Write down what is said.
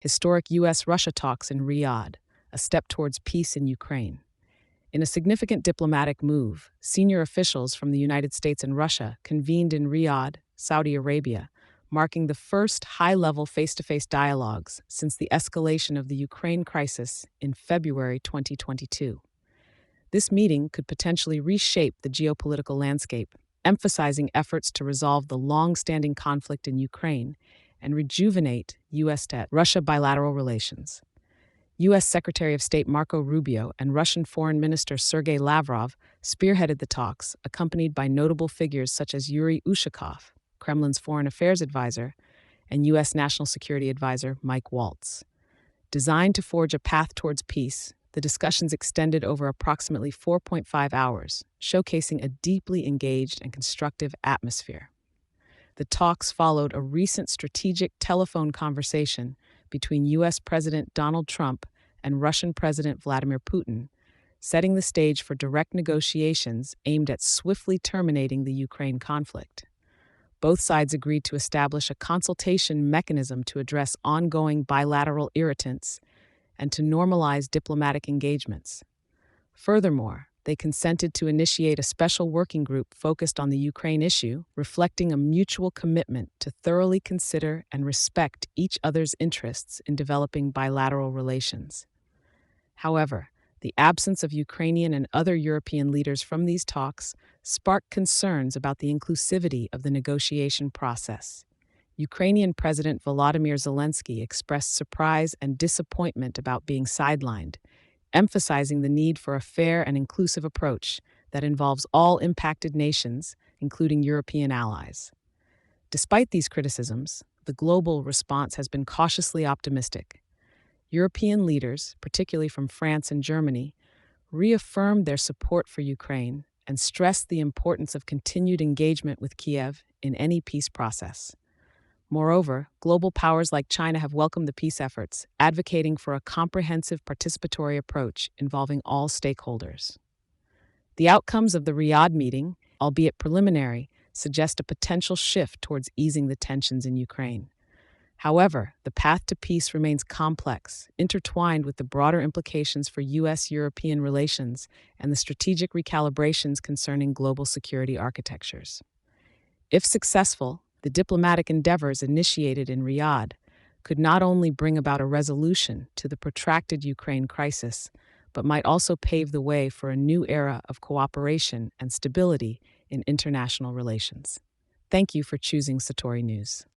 Historic U.S. Russia talks in Riyadh, a step towards peace in Ukraine. In a significant diplomatic move, senior officials from the United States and Russia convened in Riyadh, Saudi Arabia, marking the first high-level face-to-face dialogues since the escalation of the Ukraine crisis in February 2022. This meeting could potentially reshape the geopolitical landscape, emphasizing efforts to resolve the long-standing conflict in Ukraine and rejuvenate U.S.-Russia bilateral relations. U.S. Secretary of State Marco Rubio and Russian Foreign Minister Sergey Lavrov spearheaded the talks, accompanied by notable figures such as Yuri Ushakov, Kremlin's foreign affairs advisor, and U.S. National Security Advisor Mike Waltz. Designed to forge a path towards peace, the discussions extended over approximately 4.5 hours, showcasing a deeply engaged and constructive atmosphere. The talks followed a recent strategic telephone conversation between U.S. President Donald Trump and Russian President Vladimir Putin, setting the stage for direct negotiations aimed at swiftly terminating the Ukraine conflict. Both sides agreed to establish a consultation mechanism to address ongoing bilateral irritants and to normalize diplomatic engagements. Furthermore, they consented to initiate a special working group focused on the Ukraine issue, reflecting a mutual commitment to thoroughly consider and respect each other's interests in developing bilateral relations. However, the absence of Ukrainian and other European leaders from these talks sparked concerns about the inclusivity of the negotiation process. Ukrainian President Volodymyr Zelensky expressed surprise and disappointment about being sidelined, emphasizing the need for a fair and inclusive approach that involves all impacted nations, including European allies. Despite these criticisms, the global response has been cautiously optimistic. European leaders, particularly from France and Germany, reaffirmed their support for Ukraine and stressed the importance of continued engagement with Kiev in any peace process. Moreover, global powers like China have welcomed the peace efforts, advocating for a comprehensive participatory approach involving all stakeholders. The outcomes of the Riyadh meeting, albeit preliminary, suggest a potential shift towards easing the tensions in Ukraine. However, the path to peace remains complex, intertwined with the broader implications for U.S.-European relations and the strategic recalibrations concerning global security architectures. If successful, the diplomatic endeavors initiated in Riyadh could not only bring about a resolution to the protracted Ukraine crisis, but might also pave the way for a new era of cooperation and stability in international relations. Thank you for choosing Satori News.